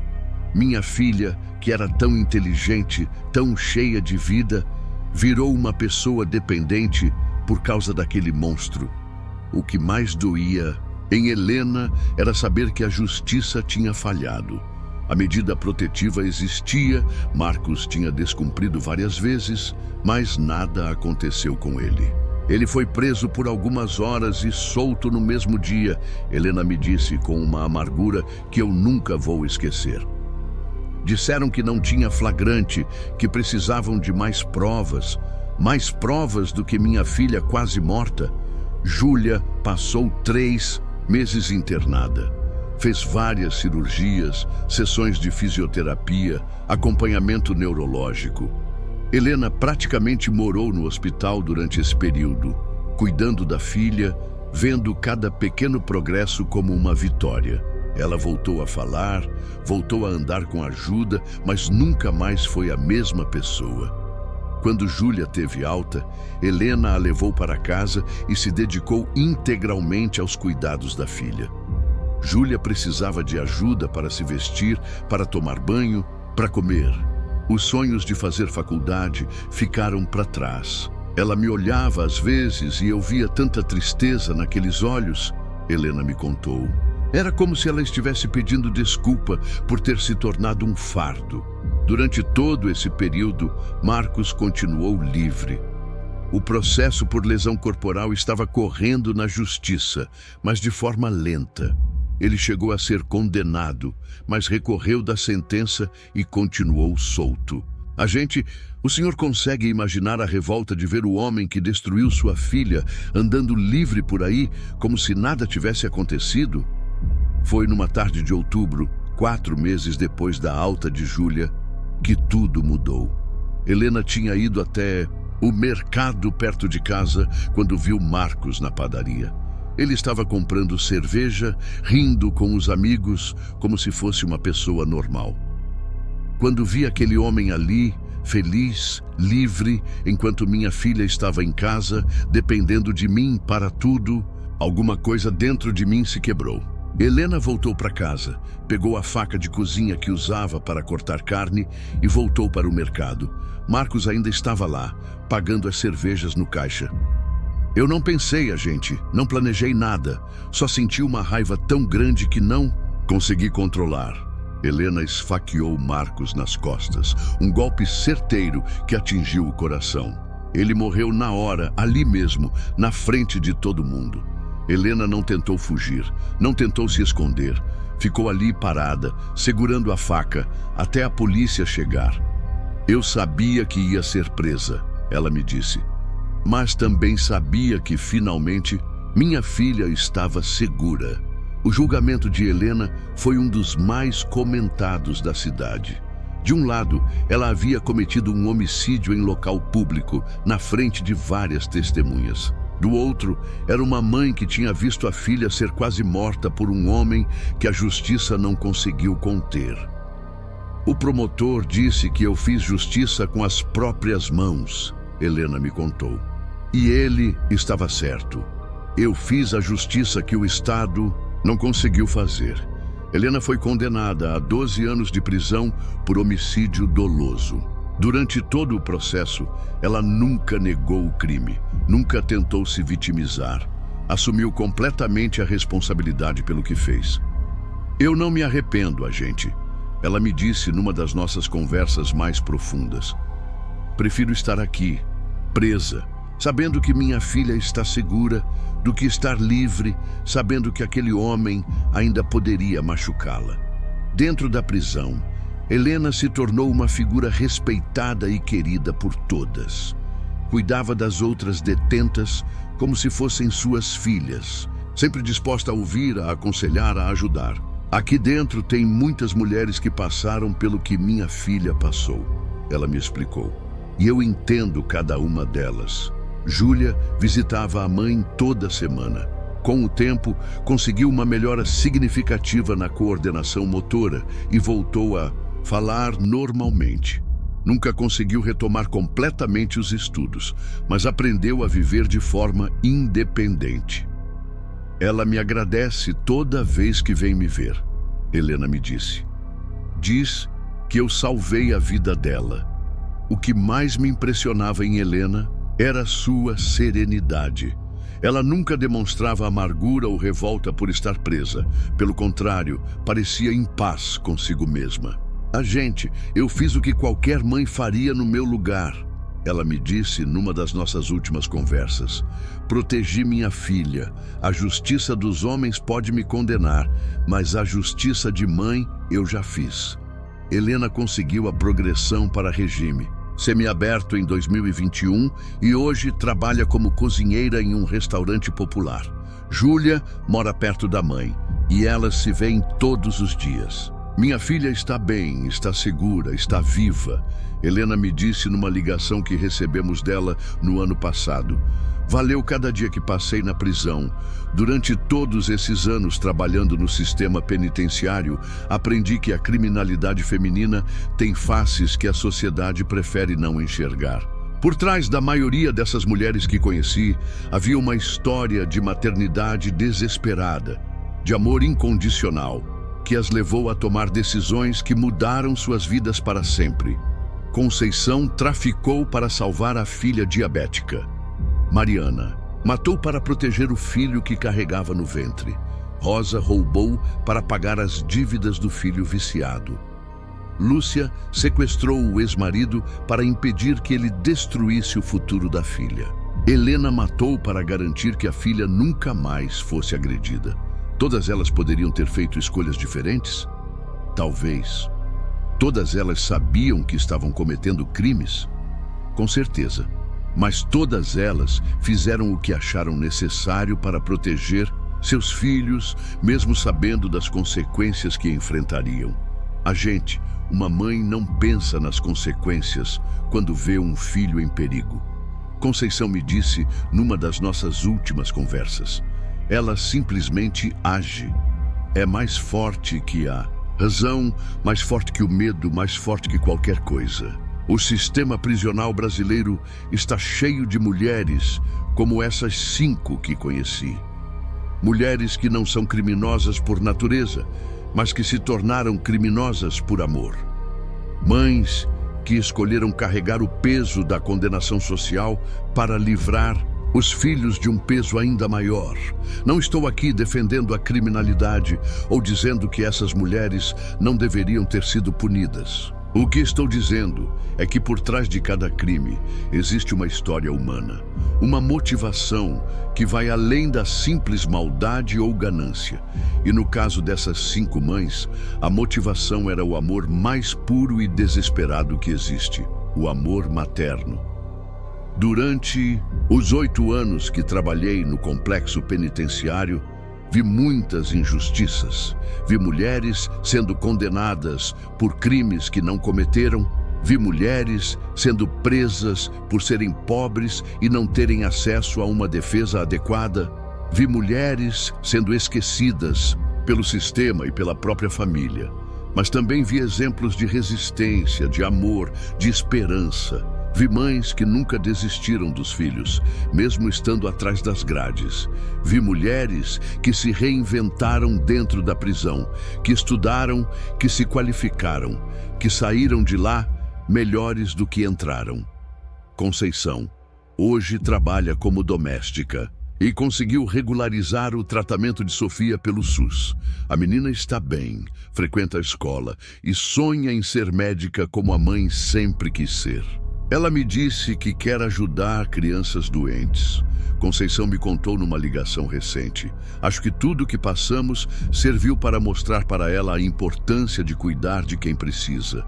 Minha filha, que era tão inteligente, tão cheia de vida, virou uma pessoa dependente por causa daquele monstro. O que mais doía em Helena era saber que a justiça tinha falhado. A medida protetiva existia, Marcos tinha descumprido várias vezes, mas nada aconteceu com ele. Ele foi preso por algumas horas e solto no mesmo dia, Helena me disse com uma amargura que eu nunca vou esquecer. Disseram que não tinha flagrante, que precisavam de mais provas do que minha filha quase morta. Júlia passou 3 meses internada. Fez várias cirurgias, sessões de fisioterapia, acompanhamento neurológico. Helena praticamente morou no hospital durante esse período, cuidando da filha, vendo cada pequeno progresso como uma vitória. Ela voltou a falar, voltou a andar com ajuda, mas nunca mais foi a mesma pessoa. Quando Júlia teve alta, Helena a levou para casa e se dedicou integralmente aos cuidados da filha. Júlia precisava de ajuda para se vestir, para tomar banho, para comer. Os sonhos de fazer faculdade ficaram para trás. Ela me olhava às vezes e eu via tanta tristeza naqueles olhos, Helena me contou. Era como se ela estivesse pedindo desculpa por ter se tornado um fardo. Durante todo esse período, Marcos continuou livre. O processo por lesão corporal estava correndo na justiça, mas de forma lenta. Ele chegou a ser condenado, mas recorreu da sentença e continuou solto. O senhor consegue imaginar a revolta de ver o homem que destruiu sua filha andando livre por aí, como se nada tivesse acontecido? Foi numa tarde de outubro, 4 meses depois da alta de Júlia, que tudo mudou. Helena tinha ido até o mercado perto de casa quando viu Marcos na padaria. Ele estava comprando cerveja, rindo com os amigos, como se fosse uma pessoa normal. Quando vi aquele homem ali, feliz, livre, enquanto minha filha estava em casa, dependendo de mim para tudo, alguma coisa dentro de mim se quebrou. Helena voltou para casa, pegou a faca de cozinha que usava para cortar carne e voltou para o mercado. Marcos ainda estava lá, pagando as cervejas no caixa. Eu não pensei, não planejei nada. Só senti uma raiva tão grande que não consegui controlar. Helena esfaqueou Marcos nas costas, um golpe certeiro que atingiu o coração. Ele morreu na hora, ali mesmo, na frente de todo mundo. Helena não tentou fugir, não tentou se esconder. Ficou ali parada, segurando a faca, até a polícia chegar. Eu sabia que ia ser presa, ela me disse. Mas também sabia que, finalmente, minha filha estava segura. O julgamento de Helena foi um dos mais comentados da cidade. De um lado, ela havia cometido um homicídio em local público, na frente de várias testemunhas. Do outro, era uma mãe que tinha visto a filha ser quase morta por um homem que a justiça não conseguiu conter. O promotor disse que eu fiz justiça com as próprias mãos, Helena me contou. E ele estava certo. Eu fiz a justiça que o Estado não conseguiu fazer. Helena foi condenada a 12 anos de prisão por homicídio doloso. Durante todo o processo, ela nunca negou o crime, nunca tentou se vitimizar. Assumiu completamente a responsabilidade pelo que fez. Eu não me arrependo, agente. Ela me disse numa das nossas conversas mais profundas. Prefiro estar aqui, presa, sabendo que minha filha está segura, do que estar livre, sabendo que aquele homem ainda poderia machucá-la. Dentro da prisão, Helena se tornou uma figura respeitada e querida por todas. Cuidava das outras detentas como se fossem suas filhas, sempre disposta a ouvir, a aconselhar, a ajudar. Aqui dentro tem muitas mulheres que passaram pelo que minha filha passou, ela me explicou. E eu entendo cada uma delas. Júlia visitava a mãe toda semana. Com o tempo, conseguiu uma melhora significativa na coordenação motora e voltou a falar normalmente. Nunca conseguiu retomar completamente os estudos, mas aprendeu a viver de forma independente. Ela me agradece toda vez que vem me ver, Helena me disse. Diz que eu salvei a vida dela. O que mais me impressionava em Helena era sua serenidade. Ela nunca demonstrava amargura ou revolta por estar presa. Pelo contrário, parecia em paz consigo mesma. Agente, eu fiz o que qualquer mãe faria no meu lugar, ela me disse numa das nossas últimas conversas. Protegi minha filha. A justiça dos homens pode me condenar, mas a justiça de mãe eu já fiz. Helena conseguiu a progressão para regime. Semiaberto em 2021 e hoje trabalha como cozinheira em um restaurante popular. Júlia mora perto da mãe e elas se veem todos os dias. Minha filha está bem, está segura, está viva, Helena me disse numa ligação que recebemos dela no ano passado. Valeu cada dia que passei na prisão. Durante todos esses anos trabalhando no sistema penitenciário, aprendi que a criminalidade feminina tem faces que a sociedade prefere não enxergar. Por trás da maioria dessas mulheres que conheci, havia uma história de maternidade desesperada, de amor incondicional, que as levou a tomar decisões que mudaram suas vidas para sempre. Conceição traficou para salvar a filha diabética. Mariana matou para proteger o filho que carregava no ventre. Rosa roubou para pagar as dívidas do filho viciado. Lúcia sequestrou o ex-marido para impedir que ele destruísse o futuro da filha. Helena matou para garantir que a filha nunca mais fosse agredida. Todas elas poderiam ter feito escolhas diferentes? Talvez. Todas elas sabiam que estavam cometendo crimes? Com certeza. Mas todas elas fizeram o que acharam necessário para proteger seus filhos, mesmo sabendo das consequências que enfrentariam. Agente, uma mãe não pensa nas consequências quando vê um filho em perigo. Conceição me disse numa das nossas últimas conversas. Ela simplesmente age. É mais forte que a razão, mais forte que o medo, mais forte que qualquer coisa. O sistema prisional brasileiro está cheio de mulheres como essas 5 que conheci. Mulheres que não são criminosas por natureza, mas que se tornaram criminosas por amor. Mães que escolheram carregar o peso da condenação social para livrar os filhos de um peso ainda maior. Não estou aqui defendendo a criminalidade ou dizendo que essas mulheres não deveriam ter sido punidas. O que estou dizendo é que por trás de cada crime existe uma história humana, uma motivação que vai além da simples maldade ou ganância. E no caso dessas 5 mães, a motivação era o amor mais puro e desesperado que existe, o amor materno. Durante os 8 anos que trabalhei no complexo penitenciário, vi muitas injustiças. Vi mulheres sendo condenadas por crimes que não cometeram. Vi mulheres sendo presas por serem pobres e não terem acesso a uma defesa adequada. Vi mulheres sendo esquecidas pelo sistema e pela própria família. Mas também vi exemplos de resistência, de amor, de esperança. Vi mães que nunca desistiram dos filhos, mesmo estando atrás das grades. Vi mulheres que se reinventaram dentro da prisão, que estudaram, que se qualificaram, que saíram de lá melhores do que entraram. Conceição hoje trabalha como doméstica e conseguiu regularizar o tratamento de Sofia pelo SUS. A menina está bem, frequenta a escola e sonha em ser médica como a mãe sempre quis ser. Ela me disse que quer ajudar crianças doentes. Conceição me contou numa ligação recente. Acho que tudo o que passamos serviu para mostrar para ela a importância de cuidar de quem precisa.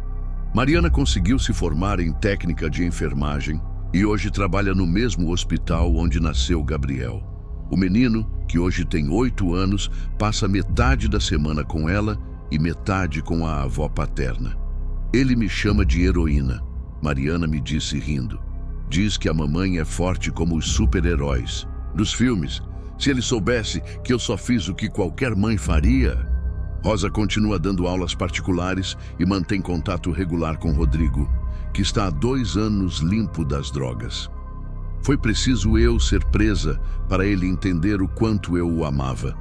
Mariana conseguiu se formar em técnica de enfermagem e hoje trabalha no mesmo hospital onde nasceu Gabriel. O menino, que hoje tem 8 anos, passa metade da semana com ela e metade com a avó paterna. Ele me chama de heroína. Mariana me disse rindo. Diz que a mamãe é forte como os super-heróis dos filmes. Se ele soubesse que eu só fiz o que qualquer mãe faria... Rosa continua dando aulas particulares e mantém contato regular com Rodrigo, que está há 2 anos limpo das drogas. Foi preciso eu ser presa para ele entender o quanto eu o amava.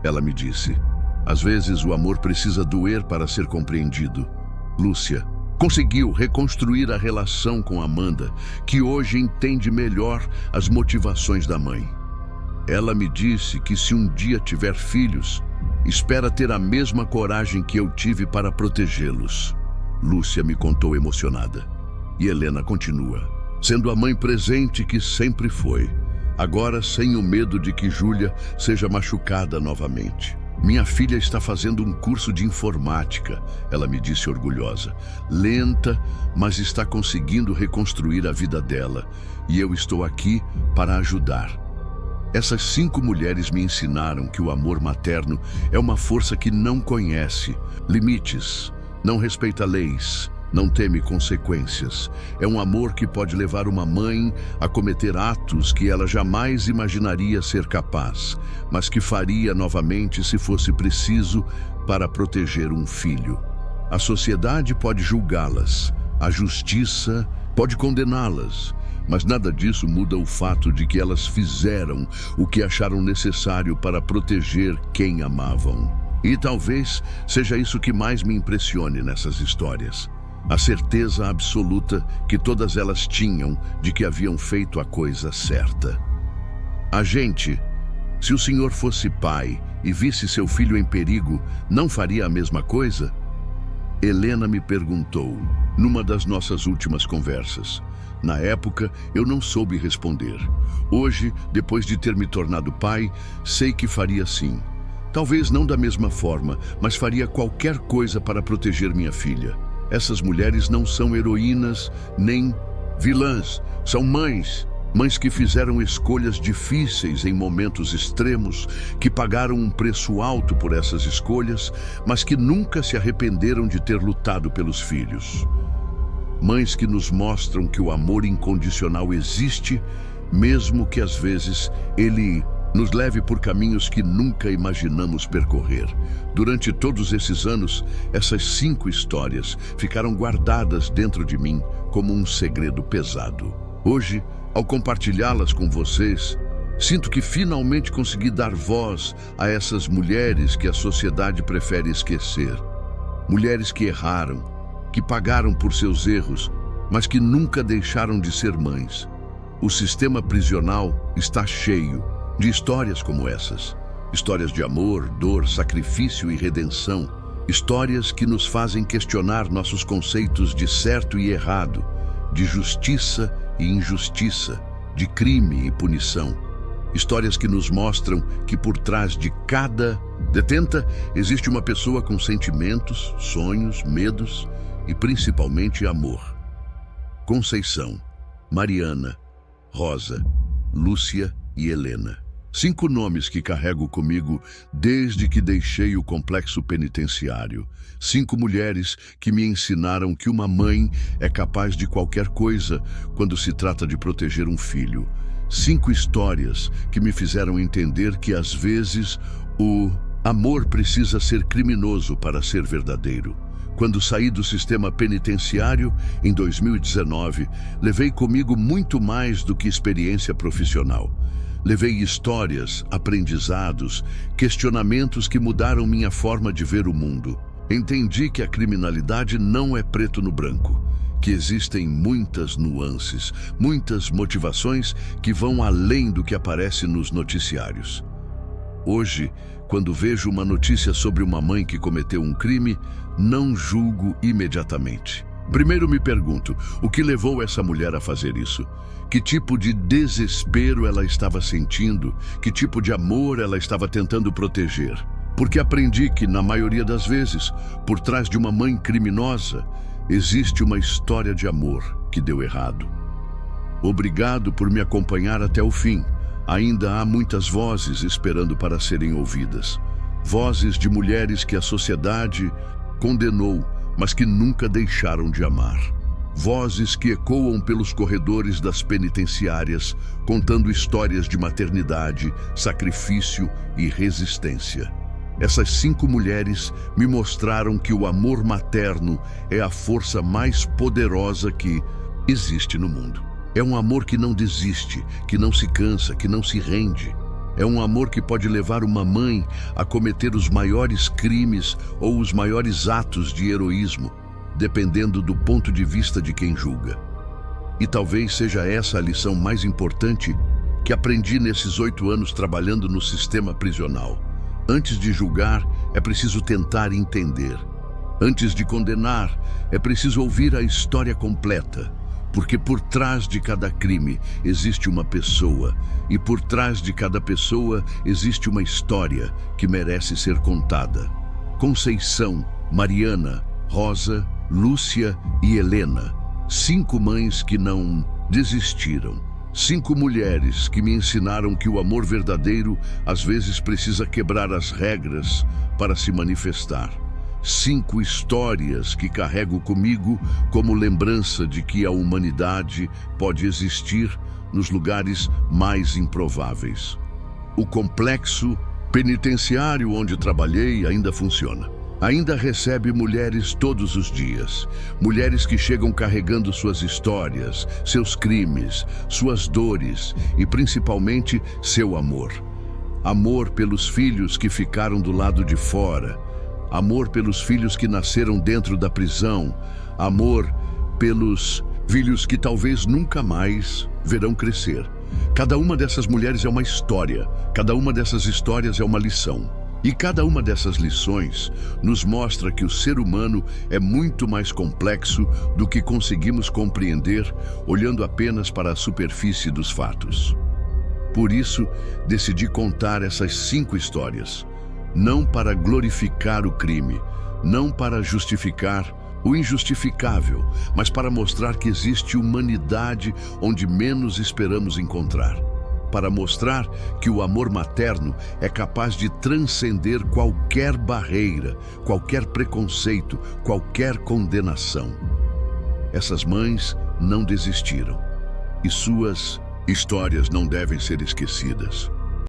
Ela me disse, às vezes o amor precisa doer para ser compreendido. Lúcia conseguiu reconstruir a relação com Amanda, que hoje entende melhor as motivações da mãe. Ela me disse que se um dia tiver filhos, espera ter a mesma coragem que eu tive para protegê-los. Lúcia me contou emocionada. E Helena continua, sendo a mãe presente que sempre foi, agora sem o medo de que Júlia seja machucada novamente. Minha filha está fazendo um curso de informática, ela me disse orgulhosa. Lenta, mas está conseguindo reconstruir a vida dela, e eu estou aqui para ajudar. Essas 5 mulheres me ensinaram que o amor materno é uma força que não conhece limites, não respeita leis, não teme consequências. É um amor que pode levar uma mãe a cometer atos que ela jamais imaginaria ser capaz, mas que faria novamente se fosse preciso para proteger um filho. A sociedade pode julgá-las, a justiça pode condená-las, mas nada disso muda o fato de que elas fizeram o que acharam necessário para proteger quem amavam. E talvez seja isso que mais me impressione nessas histórias. A certeza absoluta que todas elas tinham de que haviam feito a coisa certa. A gente, se o senhor fosse pai e visse seu filho em perigo, não faria a mesma coisa? Helena me perguntou, numa das nossas últimas conversas. Na época, eu não soube responder. Hoje, depois de ter me tornado pai, sei que faria sim. Talvez não da mesma forma, mas faria qualquer coisa para proteger minha filha. Essas mulheres não são heroínas nem vilãs, são mães. Mães que fizeram escolhas difíceis em momentos extremos, que pagaram um preço alto por essas escolhas, mas que nunca se arrependeram de ter lutado pelos filhos. Mães que nos mostram que o amor incondicional existe, mesmo que às vezes ele nos leve por caminhos que nunca imaginamos percorrer. Durante todos esses anos, essas 5 histórias ficaram guardadas dentro de mim como um segredo pesado. Hoje, ao compartilhá-las com vocês, sinto que finalmente consegui dar voz a essas mulheres que a sociedade prefere esquecer. Mulheres que erraram, que pagaram por seus erros, mas que nunca deixaram de ser mães. O sistema prisional está cheio de histórias como essas. Histórias de amor, dor, sacrifício e redenção. Histórias que nos fazem questionar nossos conceitos de certo e errado, de justiça e injustiça, de crime e punição. Histórias que nos mostram que por trás de cada detenta existe uma pessoa com sentimentos, sonhos, medos e principalmente amor. Conceição, Mariana, Rosa, Lúcia e Helena. 5 nomes que carrego comigo desde que deixei o complexo penitenciário. 5 mulheres que me ensinaram que uma mãe é capaz de qualquer coisa quando se trata de proteger um filho. 5 histórias que me fizeram entender que às vezes o amor precisa ser criminoso para ser verdadeiro. Quando saí do sistema penitenciário, em 2019, levei comigo muito mais do que experiência profissional. Levei histórias, aprendizados, questionamentos que mudaram minha forma de ver o mundo. Entendi que a criminalidade não é preto no branco, que existem muitas nuances, muitas motivações que vão além do que aparece nos noticiários. Hoje, quando vejo uma notícia sobre uma mãe que cometeu um crime, não julgo imediatamente. Primeiro me pergunto, o que levou essa mulher a fazer isso? Que tipo de desespero ela estava sentindo? Que tipo de amor ela estava tentando proteger? Porque aprendi que, na maioria das vezes, por trás de uma mãe criminosa, existe uma história de amor que deu errado. Obrigado por me acompanhar até o fim. Ainda há muitas vozes esperando para serem ouvidas. Vozes de mulheres que a sociedade condenou, mas que nunca deixaram de amar. Vozes que ecoam pelos corredores das penitenciárias, contando histórias de maternidade, sacrifício e resistência. Essas 5 mulheres me mostraram que o amor materno é a força mais poderosa que existe no mundo. É um amor que não desiste, que não se cansa, que não se rende. É um amor que pode levar uma mãe a cometer os maiores crimes ou os maiores atos de heroísmo, dependendo do ponto de vista de quem julga. E talvez seja essa a lição mais importante que aprendi nesses 8 anos trabalhando no sistema prisional. Antes de julgar, é preciso tentar entender. Antes de condenar, é preciso ouvir a história completa. Porque por trás de cada crime existe uma pessoa, e por trás de cada pessoa existe uma história que merece ser contada. Conceição, Mariana, Rosa, Lúcia e Helena. 5 mães que não desistiram. 5 mulheres que me ensinaram que o amor verdadeiro às vezes precisa quebrar as regras para se manifestar. 5 histórias que carrego comigo como lembrança de que a humanidade pode existir nos lugares mais improváveis. O complexo penitenciário onde trabalhei ainda funciona. Ainda recebe mulheres todos os dias. Mulheres que chegam carregando suas histórias, seus crimes, suas dores e principalmente seu amor. Amor pelos filhos que ficaram do lado de fora. Amor pelos filhos que nasceram dentro da prisão. Amor pelos filhos que talvez nunca mais verão crescer. Cada uma dessas mulheres é uma história. Cada uma dessas histórias é uma lição. E cada uma dessas lições nos mostra que o ser humano é muito mais complexo do que conseguimos compreender olhando apenas para a superfície dos fatos. Por isso, decidi contar essas 5 histórias. Não para glorificar o crime, não para justificar o injustificável, mas para mostrar que existe humanidade onde menos esperamos encontrar. Para mostrar que o amor materno é capaz de transcender qualquer barreira, qualquer preconceito, qualquer condenação. Essas mães não desistiram, e suas histórias não devem ser esquecidas.